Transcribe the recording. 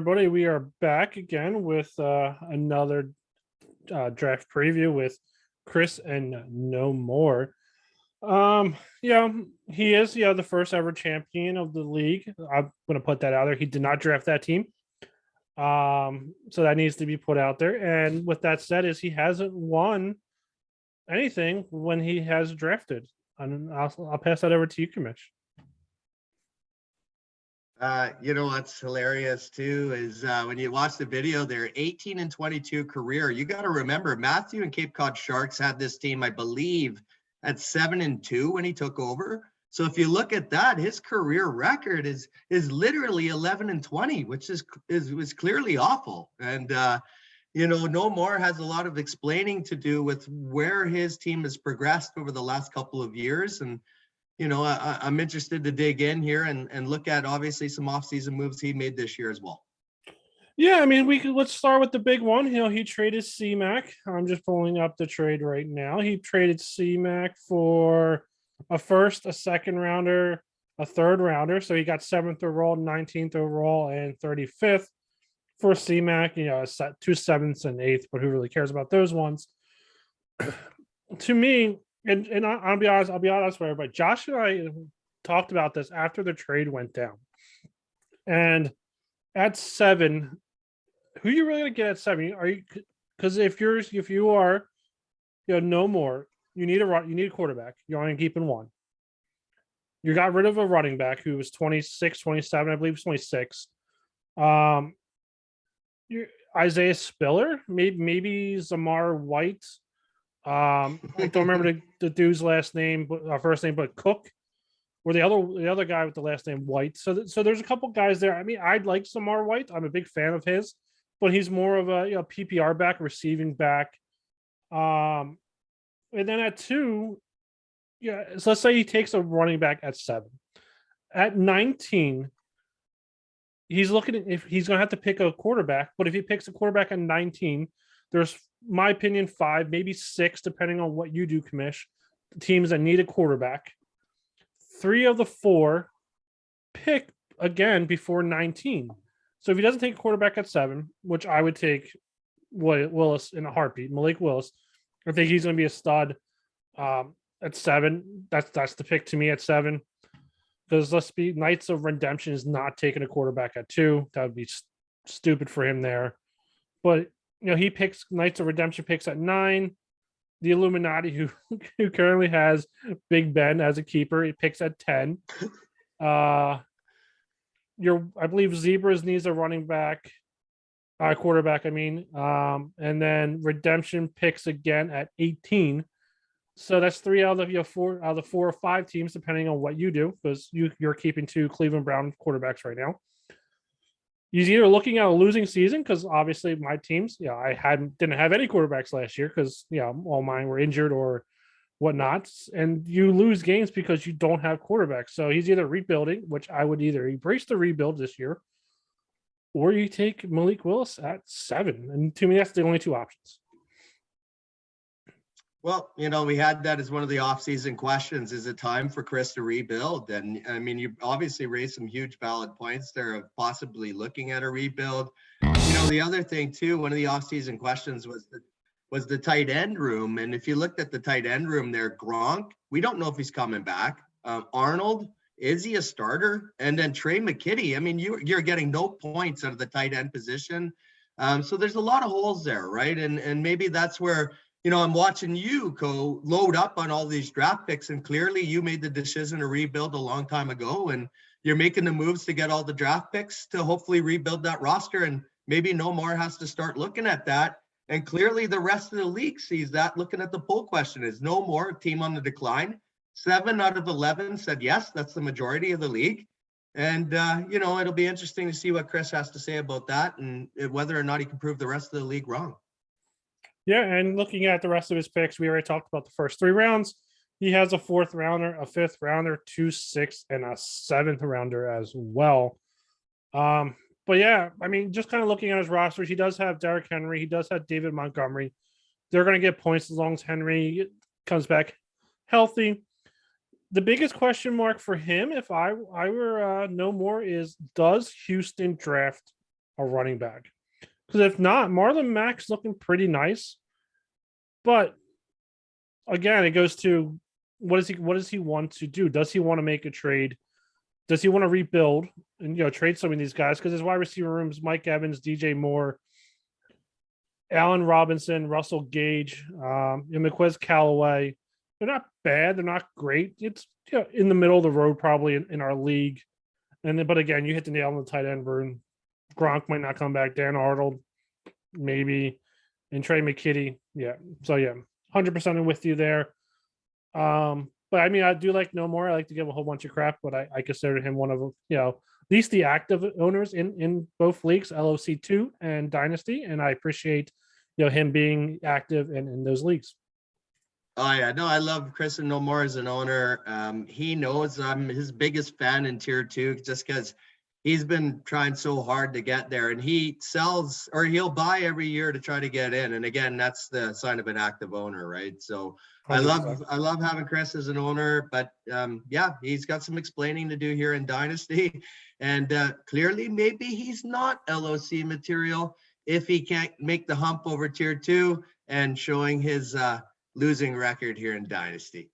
everybody. We are back again with another draft preview with Chris and no more. Yeah, he is the first ever champion of the league. I'm going to put that out there. He did not draft that team. So that needs to be put out there. And with that said, is he hasn't won anything when he has drafted. And I'll pass that over to you, Kamish. What's hilarious too is when you watch the video, they're 18 and 22 career. You got to remember Matthew and Cape Cod Sharks had this team, I believe, at 7-2 when he took over. So if you look at that, his career record is literally 11 and 20, which was clearly awful. And No More has a lot of explaining to do with where his team has progressed over the last couple of years. And I'm interested to dig in here and look at obviously some offseason moves he made this year as well. Yeah, I mean, let's start with the big one. He traded C-Mac. I'm just pulling up the trade right now. He traded C-Mac for a first, a second rounder, a third rounder. So he got 7th overall, 19th overall, and 35th for C-Mac. Set 2 7ths and 8th, but who really cares about those ones? To me, and I'll be honest with everybody. Josh and I talked about this after the trade went down. And at 7, who are you really gonna get at 7? Are you, because if you are no more, you need a quarterback. You're only keeping one. You got rid of a running back who was 26, 27, I believe 26. Isaiah Spiller, maybe Zamar White. I don't remember the dude's last name, but first name, but Cook, or the other guy with the last name White. So there's a couple guys there. I mean, I'd like Zamar White. I'm a big fan of his, but he's more of a PPR back, receiving back. And then at 2, so let's say he takes a running back at 7. At 19, he's looking at if he's going to have to pick a quarterback. But if he picks a quarterback at 19, there's, my opinion, 5, maybe 6, depending on what you do, Kamish, teams that need a quarterback. 3 of the 4 pick again before 19. So if he doesn't take a quarterback at 7, which I would take Willis in a heartbeat, Malik Willis, I think he's going to be a stud at 7. That's the pick to me at 7. Because let's be, Knights of Redemption is not taking a quarterback at 2. That would be stupid for him there. But he picks Knights of Redemption picks at 9. The Illuminati, who currently has Big Ben as a keeper, he picks at 10. I believe Zebras needs a running back, quarterback. I mean, and then Redemption picks again at 18. So that's 3 out of the 4 or 5 teams, depending on what you do, because you're keeping 2 Cleveland Brown quarterbacks right now. He's either looking at a losing season, because obviously my teams, I didn't have any quarterbacks last year because all mine were injured or whatnot, and you lose games because you don't have quarterbacks. So he's either rebuilding, which I would either embrace the rebuild this year, or you take Malik Willis at 7. And to me, that's the only 2 options. Well, we had that as one of the off-season questions. Is it time for Chris to rebuild? And I mean, you obviously raised some huge valid points there of possibly looking at a rebuild. The other thing too, one of the off-season questions was the tight end room. And if you looked at the tight end room there, Gronk, we don't know if he's coming back. Arnold, is he a starter? And then Trey McKitty. I mean, you're getting no points out of the tight end position. So there's a lot of holes there, right? And maybe that's where I'm watching you go load up on all these draft picks, and clearly you made the decision to rebuild a long time ago, and you're making the moves to get all the draft picks to hopefully rebuild that roster. And maybe No More has to start looking at that. And clearly the rest of the league sees that. Looking at the poll question, is No More a team on the decline? 7 out of 11 said yes. That's the majority of the league. And, it'll be interesting to see what Chris has to say about that and whether or not he can prove the rest of the league wrong. Yeah, and looking at the rest of his picks, we already talked about the first 3 rounds. He has a 4th rounder, a 5th rounder, 2 6th, and a 7th rounder as well. But yeah, I mean, just kind of looking at his roster, he does have Derrick Henry. He does have David Montgomery. They're going to get points as long as Henry comes back healthy. The biggest question mark for him, if I were No More, is does Houston draft a running back. Because if not, Marlon Mack's looking pretty nice. But again, it goes to what does he want to do? Does he want to make a trade? Does he want to rebuild and trade some of these guys? Because his wide receiver rooms, Mike Evans, DJ Moore, Allen Robinson, Russell Gage, Marquez Callaway. They're not bad. They're not great. It's in the middle of the road probably in our league. And then, but again, you hit the nail on the tight end, Vern. Gronk might not come back. Dan Arnold, maybe, and Trey McKitty. Yeah. So yeah, 100% with you there. But I mean, I do like No More. I like to give a whole bunch of crap, but I consider him one of at least the active owners in both leagues, LOC2 and Dynasty, and I appreciate him being active in those leagues. Oh yeah, no, I love Chris and No More as an owner. He knows I'm his biggest fan in tier 2 just because he's been trying so hard to get there, and he sells or he'll buy every year to try to get in. And again, that's the sign of an active owner, right? So 100%. I love having Chris as an owner, but yeah, he's got some explaining to do here in Dynasty, and clearly maybe he's not LOC material if he can't make the hump over tier 2 and showing his losing record here in Dynasty.